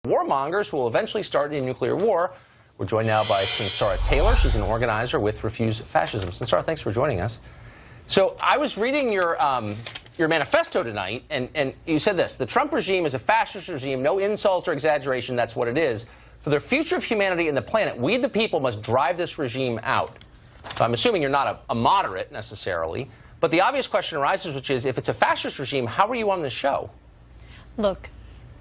warmongers who will eventually start a nuclear war. We're joined now by Sunsara Taylor. She's an organizer with Refuse Fascism. Sunsara, thanks for joining us. So I was reading your manifesto tonight, and you said this: the Trump regime is a fascist regime, no insult or exaggeration, that's what it is. For the future of humanity and the planet, we the people must drive this regime out. So I'm assuming you're not a moderate necessarily, but the obvious question arises, which is, if it's a fascist regime, how are you on this show? Look,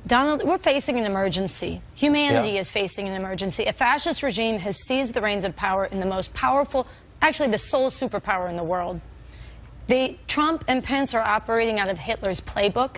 Donald, we're facing an emergency. Humanity is facing an emergency. A fascist regime has seized the reins of power in the most powerful, actually the sole superpower in the world. Trump and Pence are operating out of Hitler's playbook,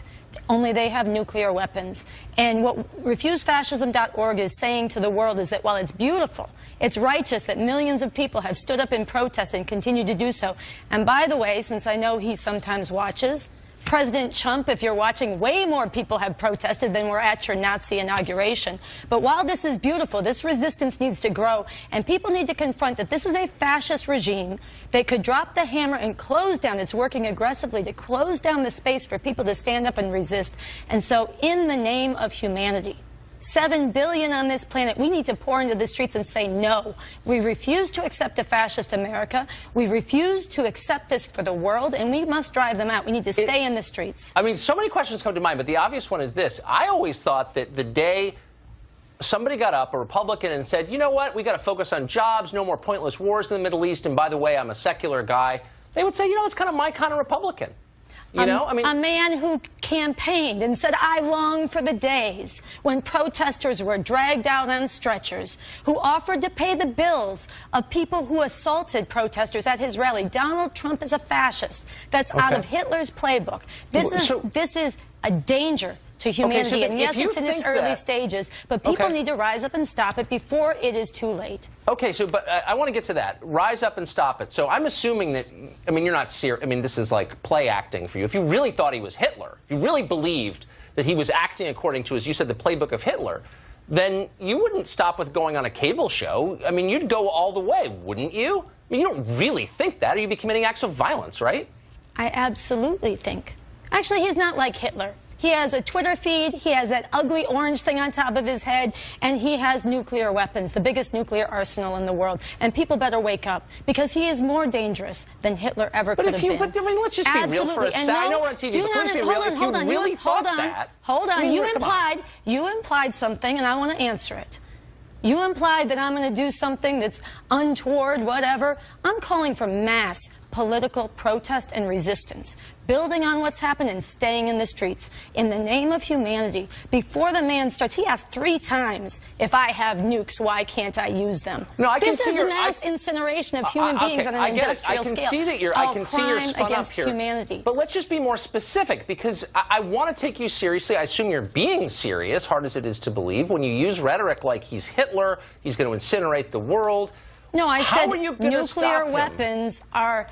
only they have nuclear weapons. And what refusefascism.org is saying to the world is that while it's beautiful, it's righteous that millions of people have stood up in protest and continue to do so. And by the way, since I know he sometimes watches, President Trump, if you're watching, way more people have protested than were at your Nazi inauguration. But while this is beautiful, this resistance needs to grow, and people need to confront that this is a fascist regime. They could drop the hammer and close down. It's working aggressively to close down the space for people to stand up and resist. And so in the name of humanity, 7 billion on this planet, we need to pour into the streets and say no. We refuse to accept a fascist America. We refuse to accept this for the world, and we must drive them out. We need to stay in the streets. I mean, so many questions come to mind, but the obvious one is this. I always thought that the day somebody got up, a Republican, and said, you know what, we got to focus on jobs, no more pointless wars in the Middle East, and by the way, I'm a secular guy, they would say, you know, it's kind of my kind of Republican. You know, I mean, a man who campaigned and said, I long for the days when protesters were dragged out on stretchers, who offered to pay the bills of people who assaulted protesters at his rally. Donald Trump is a fascist. That's out of Hitler's playbook. This is a danger to humanity. And yes, it's in its early stages, but people need to rise up and stop it before it is too late. Okay, so, but I want to get to that. Rise up and stop it. So I'm assuming that, I mean, you're not serious. I mean, this is like play acting for you. If you really thought he was Hitler, if you really believed that he was acting according to, as you said, the playbook of Hitler, then you wouldn't stop with going on a cable show. I mean, you'd go all the way, wouldn't you? I mean, you don't really think that, or you'd be committing acts of violence, right? I absolutely think. Actually, he's not like Hitler. He has a Twitter feed, he has that ugly orange thing on top of his head, and he has nuclear weapons, the biggest nuclear arsenal in the world. And people better wake up, because he is more dangerous than Hitler ever could have been. But I mean, let's just be real for a second. I know we're on TV, but please be real. If you really thought that... Hold on. You implied something, and I want to answer it. You implied that I'm going to do something that's untoward, whatever. I'm calling for mass political protest and resistance, building on what's happened and staying in the streets in the name of humanity. Before the man starts, he asked 3 times, if I have nukes, why can't I use them? No, I can this see is the mass incineration of human beings on an industrial scale. I can see you're spun against up here. Humanity. But let's just be more specific, because I want to take you seriously. I assume you're being serious, hard as it is to believe, when you use rhetoric like he's Hitler, he's going to incinerate the world. No, I said nuclear weapons are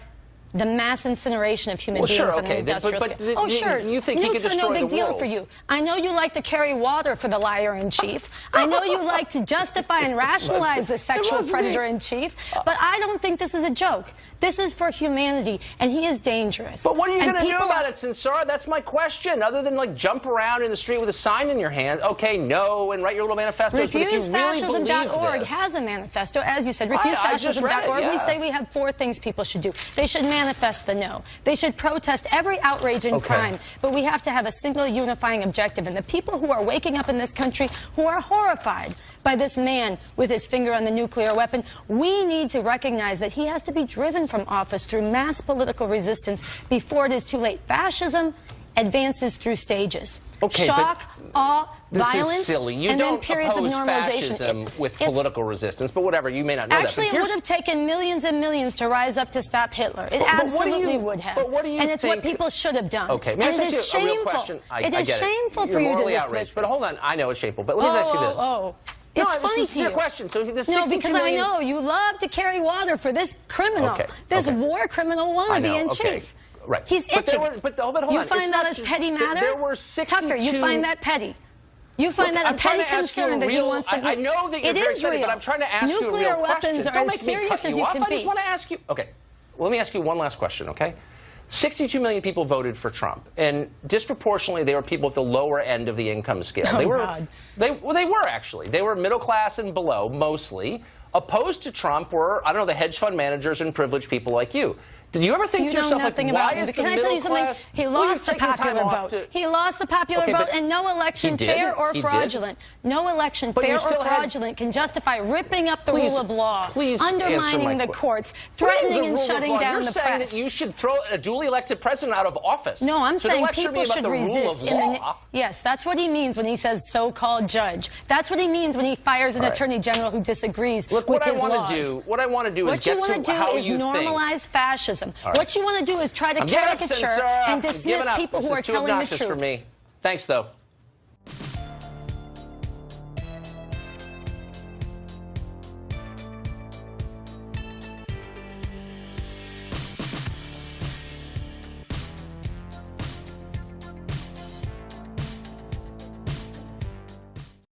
the mass incineration of human beings on an industrial scale. Sure. You think he could destroy the world? Nukes are no big deal for you. I know you like to carry water for the liar-in-chief. I know you like to justify and rationalize the sexual predator-in-chief. But I don't think this is a joke. This is for humanity, and he is dangerous. But what are you going to do about it, Sunsara? That's my question. Other than, like, jump around in the street with a sign in your hand, okay, no, and write your little manifesto. Refusefascism.org has a manifesto. As you said, refusefascism.org, we say we have 4 things people should do. They should manifest the no. They should protest every outrage and crime. But we have to have a single unifying objective. And the people who are waking up in this country, who are horrified by this man with his finger on the nuclear weapon, we need to recognize that he has to be driven from office through mass political resistance before it is too late. Fascism advances through stages. Shock, awe, violence, and then periods of normalization. Fascism with political resistance, but whatever, you may not know that. It would have taken millions and millions to rise up to stop Hitler. It absolutely would have. But what do you and it's what people should have done. Okay, and it is shameful. It is shameful for you to dismiss this. But hold on, I know it's shameful, but let me ask you this. It's funny to you. Question. So the no, because I know you love to carry water for this criminal, this war criminal wannabe in chief. Right. He's itching. But hold on. You find that as petty matter? There were 62... Tucker, you find that petty? You find that a petty concern that he wants to... I know that you're very petty, but I'm trying to ask you a real question. Nuclear weapons are as serious as you can be. I just want to ask you... Okay, well, let me ask you one last question, okay? 62 million people voted for Trump, and disproportionately they were people at the lower end of the income scale. Oh, they were, God. they were actually. They were middle class and below, mostly. Opposed to Trump were, I don't know, the hedge fund managers and privileged people like you. Did you ever think to yourself, like, why is the middle class? He lost the popular vote. He lost the popular vote, and no election, fair or fraudulent, no election, fair or fraudulent, can justify ripping up the rule of law, undermining the courts, threatening and shutting down the press. You're saying that you should throw a duly elected president out of office. No, I'm saying people should resist. Yes, that's what he means when he says so-called judge. That's what he means when he fires an attorney general who disagrees with his laws. What I want to do is get to how you think. Normalize fascism. What you want to do is try to caricature and dismiss people who are telling the truth. For me. Thanks, though.